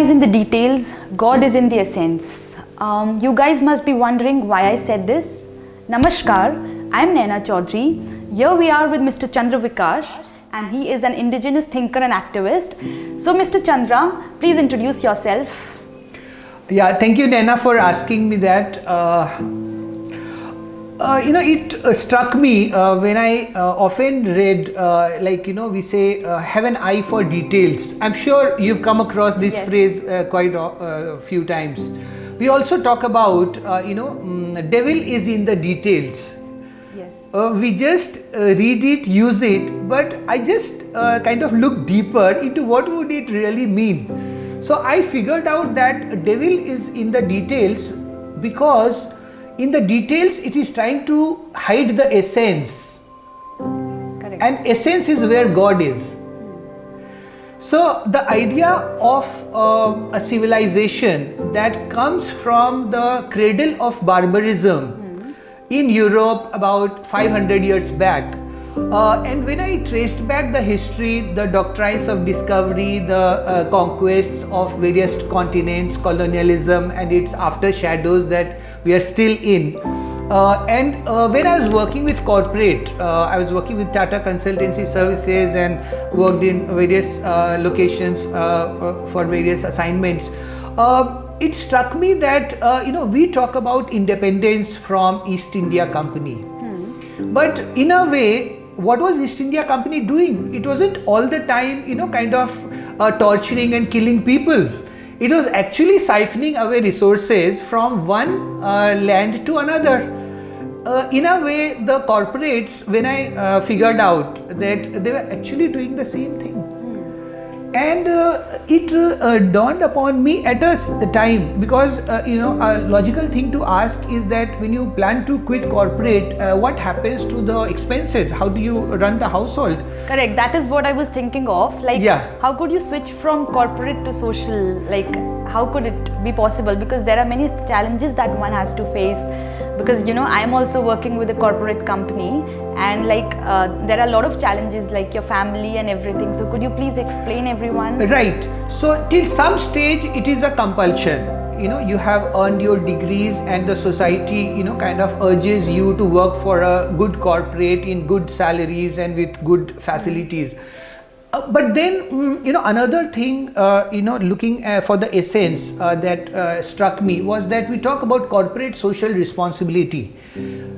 lies in the details, God is in the essence. You guys must be wondering why I said this. Namaskar, I'm Naina Chaudhary. Here we are with Mr. Chandra Vikash, and he is an indigenous thinker and activist. So Mr. Chandra, please introduce yourself. Yeah, thank you, Naina, for asking me that. It struck me when I often read, we say, have an eye for details. I'm sure you've come across this phrase quite a few times. We also talk about, devil is in the details. Yes. We just read it, use it, but I just kind of look deeper into what would it really mean. So I figured out that devil is in the details because in the details it is trying to hide the essence. Correct. And essence is where God is. So the idea of a civilization that comes from the cradle of barbarism in Europe about 500 years back. And when I traced back the history, the doctrines of discovery, the conquests of various continents, colonialism and its after shadows that we are still in. When I was working with corporate, I was working with Tata Consultancy Services and worked in various locations for various assignments. It struck me that, we talk about independence from East India Company. But in a way, what was East India Company doing? It wasn't all the time, torturing and killing people. It was actually siphoning away resources from one land to another. In a way, the corporates, when I figured out that they were actually doing the same thing. And it dawned upon me at a time because, a logical thing to ask is that when you plan to quit corporate, what happens to the expenses? How do you run the household? Correct. That is what I was thinking of. How could you switch from corporate to social? How could it be possible? Because there are many challenges that one has to face. Because, I am also working with a corporate company and there are a lot of challenges like your family and everything. So could you please explain everyone? Right. So till some stage it is a compulsion. You have earned your degrees and the society, kind of urges you to work for a good corporate in good salaries and with good facilities. But then, another thing, looking for the essence that struck me was that we talk about corporate social responsibility.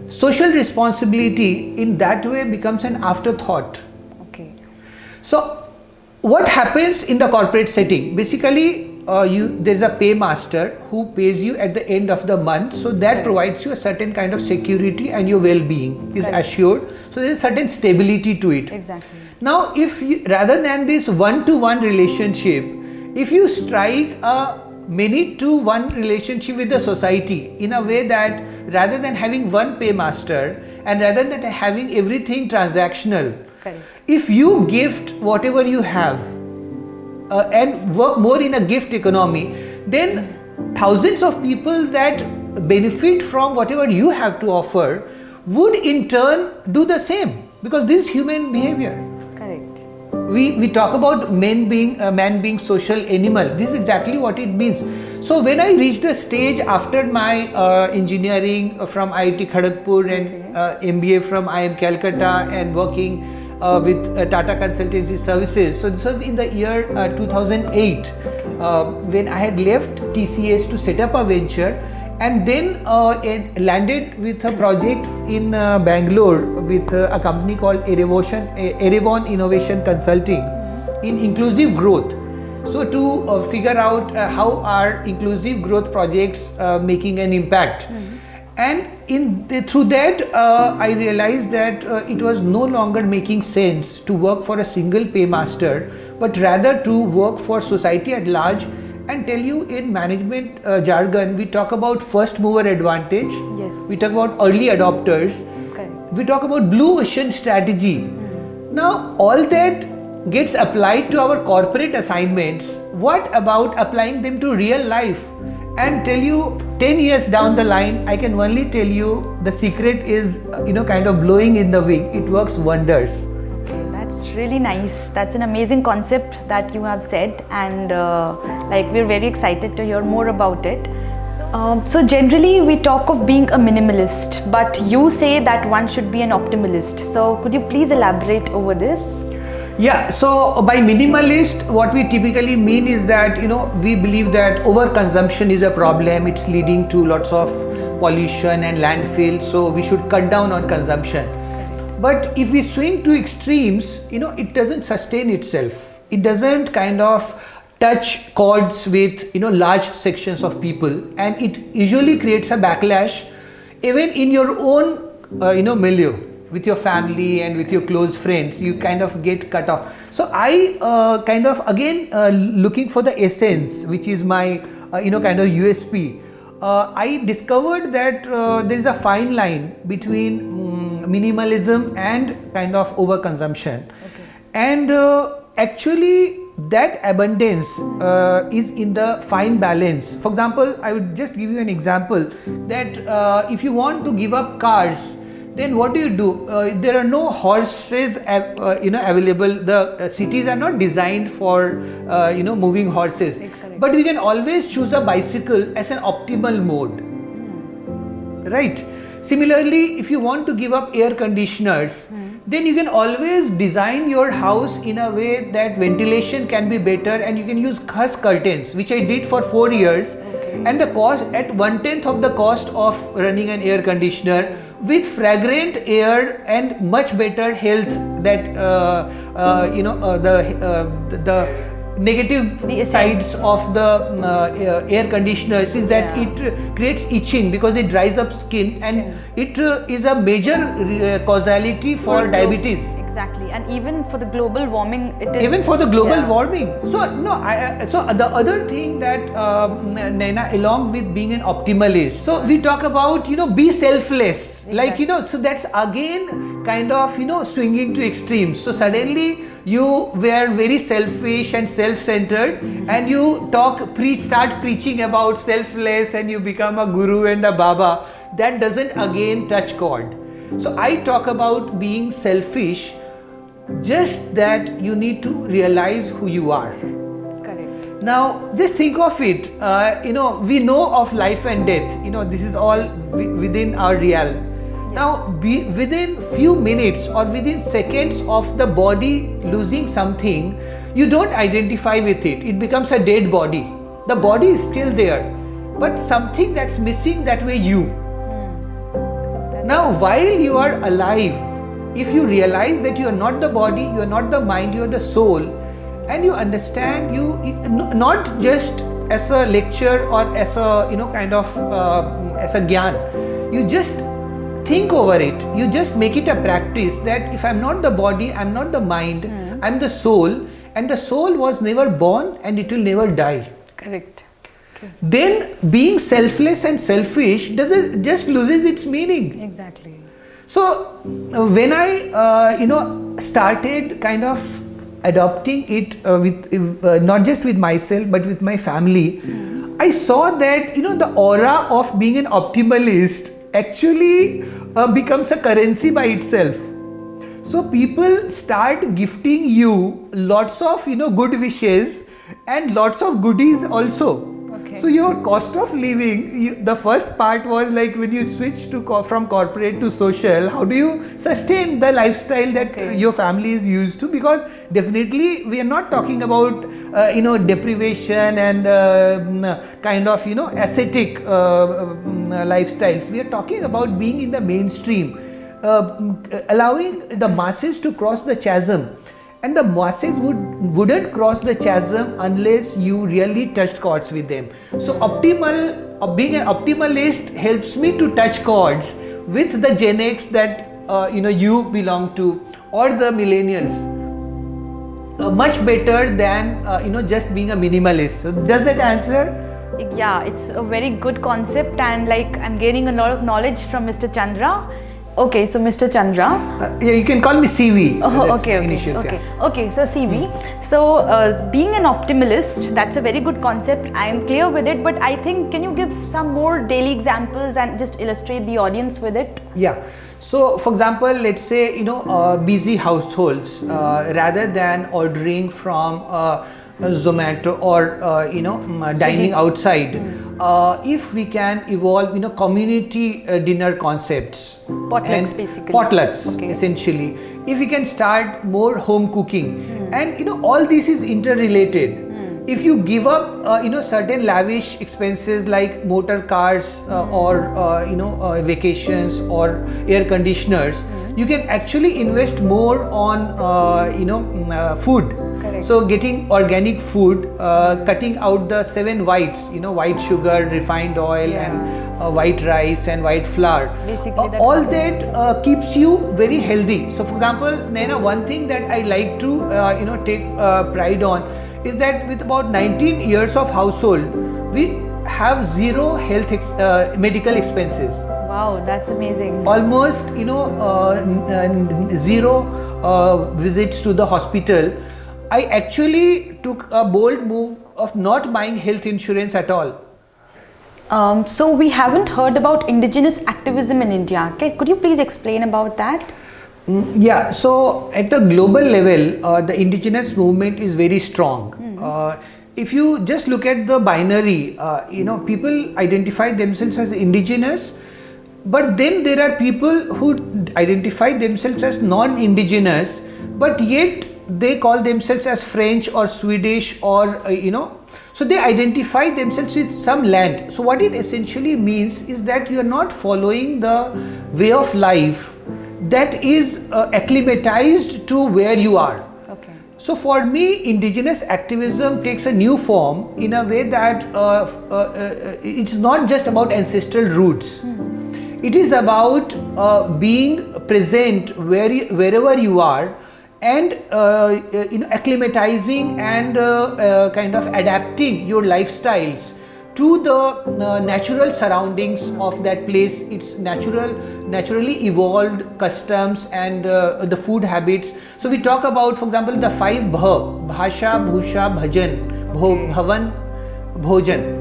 Social responsibility in that way becomes an afterthought. Okay. So, what happens in the corporate setting? Basically, there's a paymaster who pays you at the end of the month, so that provides you a certain kind of security and your well-being is assured. So there is certain stability to it. Exactly. Now, if you, rather than this one-to-one relationship, if you strike a many-to-one relationship with the society in a way that rather than having one paymaster and rather than having everything transactional, if you gift whatever you have and work more in a gift economy, then thousands of people that benefit from whatever you have to offer would in turn do the same, because this is human behavior. Correct. We talk about man being social animal. This is exactly what it means. So when I reached a stage after my engineering from IIT Kharagpur and MBA from IIM Calcutta and working with Tata Consultancy Services. So this was in the year 2008 when I had left TCS to set up a venture, and then landed with a project in Bangalore with a company called Erevon Innovation Consulting in inclusive growth. So to figure out how are inclusive growth projects making an impact. And through that, I realized that it was no longer making sense to work for a single paymaster, but rather to work for society at large. And tell you, in management jargon, we talk about first mover advantage. Yes. We talk about early adopters. Correct. We talk about blue ocean strategy. Now, all that gets applied to our corporate assignments. What about applying them to real life? And tell you, 10 years down the line, I can only tell you the secret is, kind of blowing in the wind. It works wonders. Okay, that's That's really nice. That's an amazing concept that you have said, and like we're very excited to hear more about it. So generally we talk of being a minimalist, but you say that one should be an optimalist. So could you please elaborate over this? Yeah, so by minimalist, what we typically mean is that, we believe that overconsumption is a problem. It's leading to lots of pollution and landfill, so we should cut down on consumption. But if we swing to extremes, it doesn't sustain itself. It doesn't kind of touch chords with, large sections of people, and it usually creates a backlash even in your own, milieu. With your family and with your close friends, you kind of get cut off. So I kind of again looking for the essence, which is my kind of USP. I discovered that there is a fine line between minimalism and kind of overconsumption. Okay. And actually that abundance is in the fine balance. For example, I would just give you an example that if you want to give up cars, then what do? There are no horses, available. The cities are not designed for, moving horses. But we can always choose a bicycle as an optimal mode, right? Similarly, if you want to give up air conditioners, then you can always design your house in a way that ventilation can be better, and you can use khas curtains, which I did for 4 years, and the cost at 1/10 of the cost of running an air conditioner, with fragrant air and much better health. That the negative sides of the air conditioners is that it creates itching because it dries up skin, and it is a major causality for diabetes. Exactly, and even for the global warming, it is. Even for the global warming. So no, so the other thing that Naina, along with being an optimalist, so we talk about be selfless, like so that's again kind of swinging to extremes. So suddenly you were very selfish and self-centered, and you start preaching about selfless, and you become a guru and a baba. That doesn't again touch chord. So I talk about being selfish, just that you need to realize who you are. Correct. Now just think of it, we know of life and death, this is all within our realm. Yes. Now within few minutes or within seconds of the body losing something, you don't identify with it. It becomes a dead body. The body is still there, but something that's missing, that way you. Now while you are alive, if you realize that you are not the body, you are not the mind, you are the soul, and you understand, you not just as a lecture or as a kind of as a gyan, you just think over it, you just make it a practice that if I'm not the body, I'm not the mind, I'm the soul, and the soul was never born and it will never die. Correct. Then being selfless and selfish doesn't just loses its meaning. Exactly. So when I started kind of adopting it with not just with myself but with my family, I saw that the aura of being an optimalist actually becomes a currency by itself. So people start gifting you lots of good wishes and lots of goodies also. So your cost of living, the first part was like when you switch to from corporate to social, how do you sustain the lifestyle that your family is used to? Because definitely we are not talking about deprivation and kind of ascetic lifestyles. We are talking about being in the mainstream, allowing the masses to cross the chasm. And the masses wouldn't cross the chasm unless you really touched chords with them. So being an optimalist helps me to touch chords with the Gen X that you belong to, or the millennials, much better than just being a minimalist. So does that answer? Yeah, it's a very good concept, and like I'm gaining a lot of knowledge from Mr. Chandra. Okay, so Mr. Chandra. Yeah, you can call me CV. Oh, okay. So CV. So being an optimist, that's a very good concept. I am clear with it, but I think, can you give some more daily examples and just illustrate the audience with it? Yeah. So, for example, let's say busy households, rather than ordering from Zomato or dining outside, if we can evolve community dinner concepts, potlucks basically, potlucks essentially, if we can start more home cooking, and all this is interrelated. If you give up certain lavish expenses like motor cars or vacations or air conditioners, you can actually invest more on food. Correct. So getting organic food, cutting out the 7 whites, white sugar, refined oil, and white rice and white flour. Basically, all that keeps you very healthy. So, for example, Naina, one thing that I like to take pride on is that with about 19 years of household, we have zero health medical expenses. Wow, that's amazing. Almost zero visits to the hospital. I actually took a bold move of not buying health insurance at all. So we haven't heard about indigenous activism in India. Okay, could you please explain about that? Yeah, so at the global level, the indigenous movement is very strong. If you just look at the binary, people identify themselves as indigenous, but then there are people who identify themselves as non-indigenous, but yet they call themselves as French or Swedish or so they identify themselves with some land. So what it essentially means is that you are not following the way of life that is acclimatized to where you are. Okay. So for me, indigenous activism takes a new form in a way that it's not just about ancestral roots. It is about being present wherever you are, and acclimatizing and kind of adapting your lifestyles to the natural surroundings of that place, its naturally evolved customs and the food habits. So we talk about, for example, the 5 Bha: Bhasha, Bhusha, Bhajan, Bhavan, Bhojan.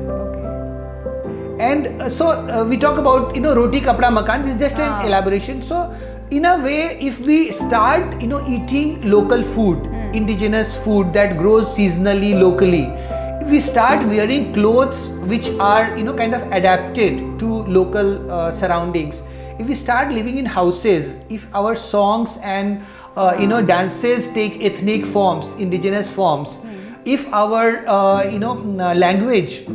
And so we talk about roti, kapda, makan. This is just an elaboration. So in a way, if we start eating local food, indigenous food that grows seasonally locally, if we start wearing clothes which are kind of adapted to local surroundings, if we start living in houses, if our songs and dances take ethnic forms, indigenous forms, if our language,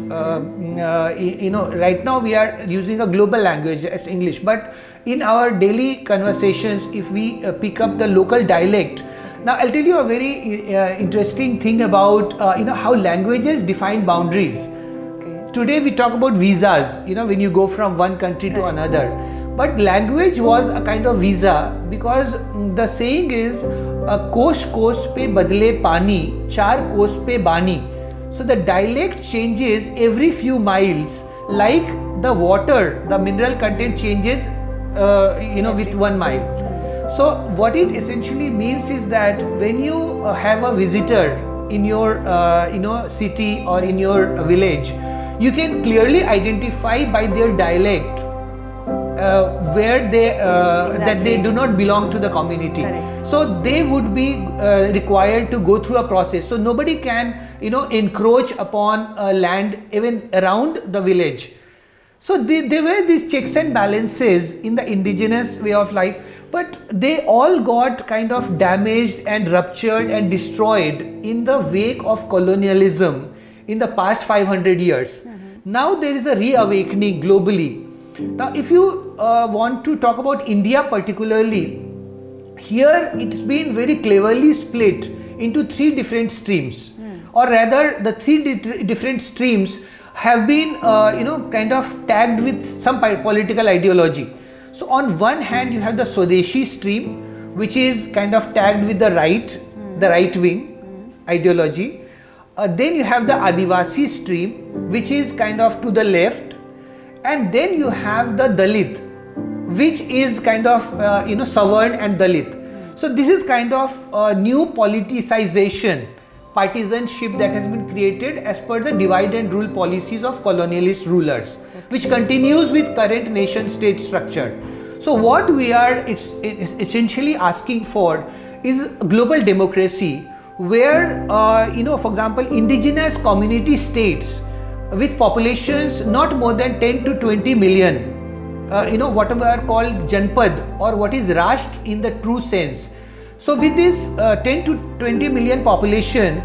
right now we are using a global language as English, but in our daily conversations, if we pick up the local dialect. Now I'll tell you a very interesting thing about how languages define boundaries. Okay. Today we talk about visas, when you go from one country to another, but language was a kind of visa, because the saying is kosh kosh pe badle pani, char kosh pe bani. So the dialect changes every few miles, like the water, the mineral content changes with 1 mile. So what it essentially means is that when you have a visitor in your city or in your village, you can clearly identify by their dialect where they that they do not belong to the community. Correct. So they would be required to go through a process. So nobody can encroach upon land even around the village. So there were these checks and balances in the indigenous way of life, but they all got kind of damaged and ruptured and destroyed in the wake of colonialism in the past 500 years. Now there is a reawakening globally. Now if you want to talk about India particularly, here it's been very cleverly split into 3 different streams, or rather the 3 different streams have been kind of tagged with some political ideology. So on one hand you have the Swadeshi stream, which is kind of tagged with the right wing ideology. Then you have the Adivasi stream, which is kind of to the left, and then you have the Dalit, which is kind of Savarn and Dalit. So this is kind of a new politicization, partisanship that has been created as per the divide and rule policies of colonialist rulers, which continues with current nation state structure. So what we are essentially asking for is global democracy, where for example, indigenous community states with populations not more than 10 to 20 million, whatever are called Janpad, or what is Rashtra in the true sense. So with this 10 to 20 million population,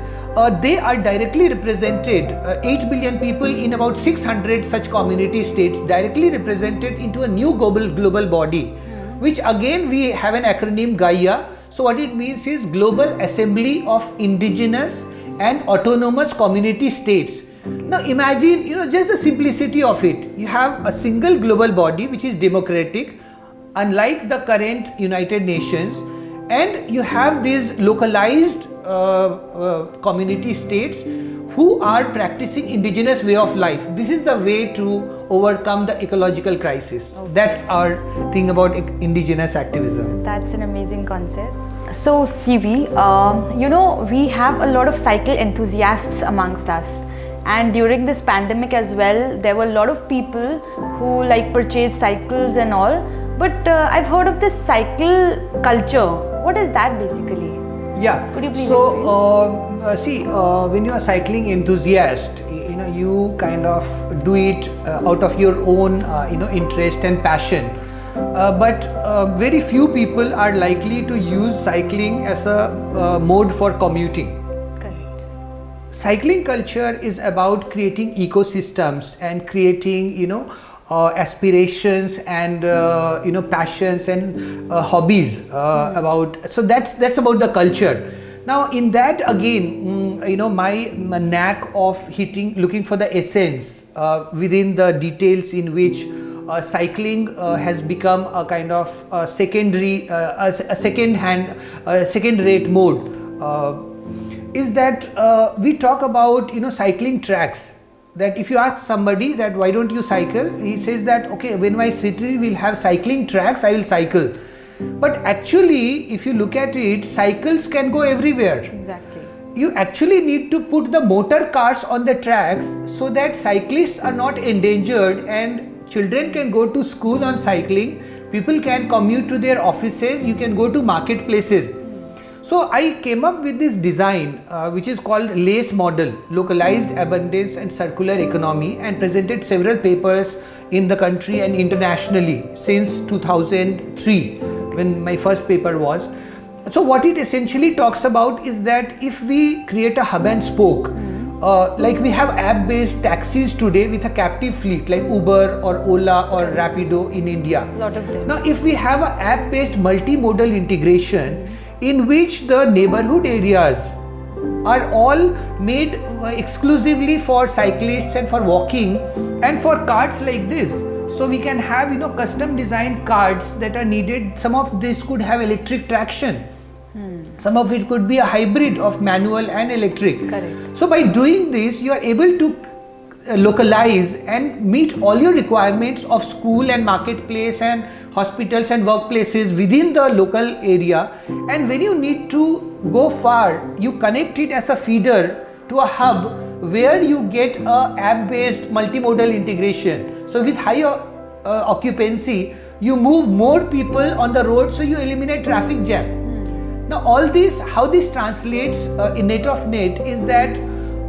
they are directly represented, 8 billion people in about 600 such community states, directly represented into a new global body, which again we have an acronym GAIA. So what it means is Global Assembly of Indigenous and Autonomous Community States. Now imagine, just the simplicity of it. You have a single global body which is democratic, unlike the current United Nations, and you have these localized community states who are practicing indigenous way of life. This is the way to overcome the ecological crisis. Okay. That's our thing about indigenous activism. That's an amazing concept. So CV, we have a lot of cycle enthusiasts amongst us. And during this pandemic as well, there were a lot of people who purchase cycles and all. But I've heard of this cycle culture. What is that basically? Yeah. Could you please explain? When you are cycling enthusiast, you kind of do it out of your own, interest and passion. But very few people are likely to use cycling as a mode for commuting. Correct. Cycling culture is about creating ecosystems and creating, aspirations and passions and hobbies about. So that's about the culture. Now in that again, my knack of looking for the essence within the details in which cycling has become a kind of secondary, a second-rate mode. Is that we talk about cycling tracks. That if you ask somebody that why don't you cycle, he says that okay, when my city will have cycling tracks, I will cycle. But actually, if you look at it, cycles can go everywhere. Exactly. You actually need to put the motor cars on the tracks so that cyclists are not endangered and children can go to school on cycling, people can commute to their offices, you can go to marketplaces. So I came up with this design which is called LACE model, Localized Abundance and Circular Economy, and presented several papers in the country and internationally since 2003 when my first paper was. So what it essentially talks about is that if we create a hub and spoke, like we have app-based taxis today with a captive fleet like Uber or Ola or Rapido in India. A lot of them. Now if we have an app-based multimodal integration in which the neighborhood areas are all made exclusively for cyclists and for walking and for carts like this. So we can have custom designed carts that are needed. Some of this could have electric traction. Some of it could be a hybrid of manual and electric. Correct. So by doing this, you are able to localize and meet all your requirements of school and marketplace and hospitals and workplaces within the local area. And when you need to go far, you connect it as a feeder to a hub where you get a app-based multimodal integration. So with higher occupancy, you move more people on the road, so you eliminate traffic jam. Now all this, how this translates in net of net is that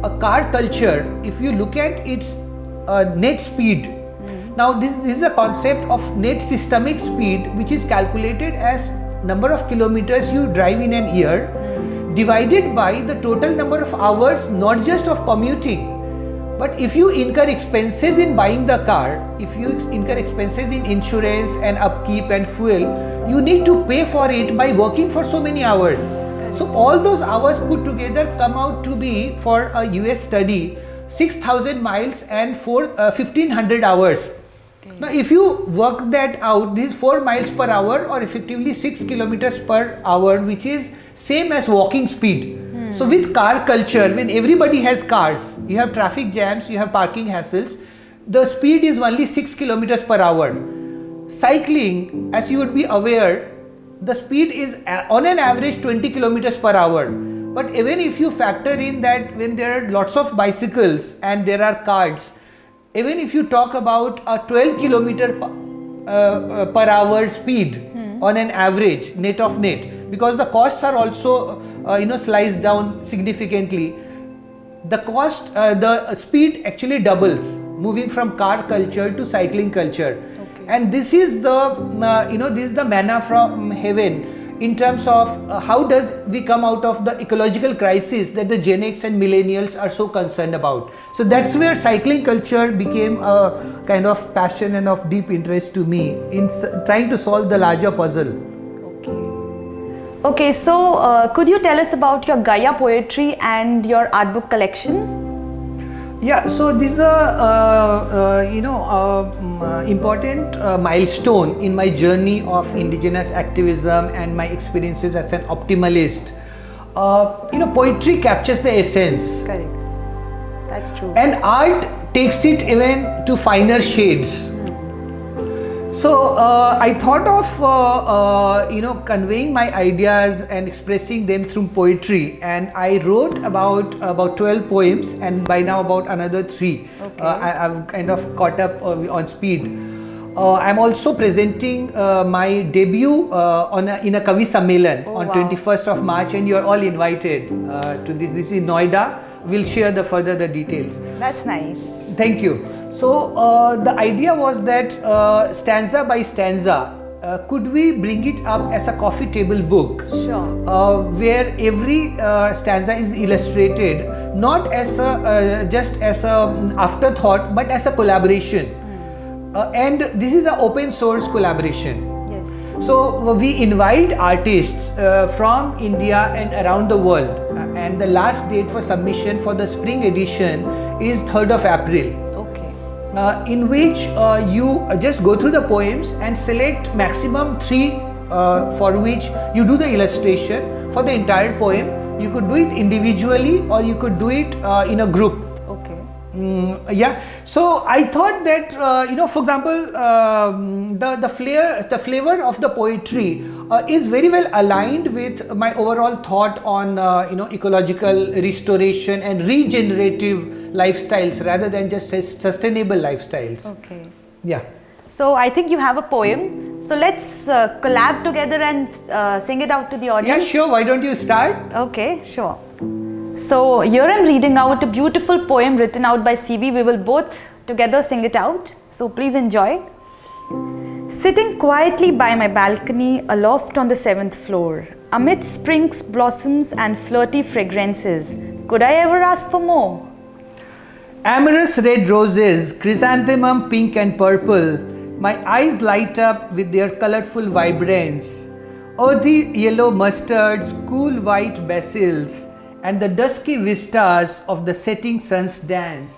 a car culture, if you look at its net speed, now this is a concept of net systemic speed, which is calculated as number of kilometers you drive in an year divided by the total number of hours, not just of commuting, but if you incur expenses in buying the car, if you incur expenses in insurance and upkeep and fuel, you need to pay for it by working for so many hours. So all those hours put together come out to be, for a US study, 6,000 miles and 1,500 hours. Okay. Now if you work that out, this is 4 miles per hour or effectively 6 kilometers per hour, which is same as walking speed. So with car culture, when everybody has cars, you have traffic jams, you have parking hassles, the speed is only 6 kilometers per hour. cycling, as you would be aware, the speed is on an average 20 kilometers per hour. But even if you factor in that when there are lots of bicycles and there are cars, even if you talk about a 12 kilometer per hour speed on an average net of net, because the costs are also sliced down significantly, the speed actually doubles, moving from car culture to cycling culture. Okay. And this is the this is the manna from heaven in terms of how does we come out of the ecological crisis that the Gen X and millennials are so concerned about. So that's where cycling culture became a kind of passion and of deep interest to me in trying to solve the larger puzzle. Okay, so could you tell us about your Gaia poetry and your art book collection? Yeah, so this is a important milestone in my journey of indigenous activism and my experiences as an optimalist. Poetry captures the essence. Correct. That's true. And art takes it even to finer shades. So I thought of conveying my ideas and expressing them through poetry, and I wrote about 12 poems, and by now about another 3. Okay. I've kind of caught up on speed. I'm also presenting my debut in a Kavi Sammelan on 21st of March, and you're all invited to this. This is Noida. We'll share the details. That's nice. Thank you. So the idea was that stanza by stanza, could we bring it up as a coffee table book? Sure. Where every stanza is illustrated not as just as a afterthought, but as a collaboration. And this is an open source collaboration. Yes. So we invite artists from India and around the world, and the last date for submission for the spring edition is 3rd of April. In which you just go through the poems and select maximum 3 for which you do the illustration for the entire poem. You could do it individually or you could do it in a group. Okay. Yeah. So I thought that for example, the flavor of the poetry is very well aligned with my overall thought on ecological restoration and regenerative lifestyles rather than just sustainable lifestyles. Okay. Yeah. So I think you have a poem. So let's collab together and sing it out to the audience. Yeah, sure. Why don't you start? Okay, sure. So here I'm reading out a beautiful poem written out by CV. We will both together sing it out. So please enjoy. Sitting quietly by my balcony, aloft on the 7th floor, amid spring's blossoms and flirty fragrances, could I ever ask for more? Amorous red roses, chrysanthemum pink and purple, my eyes light up with their colorful vibrance. Earthy yellow mustards, cool white basils, and the dusky vistas of the setting sun's dance.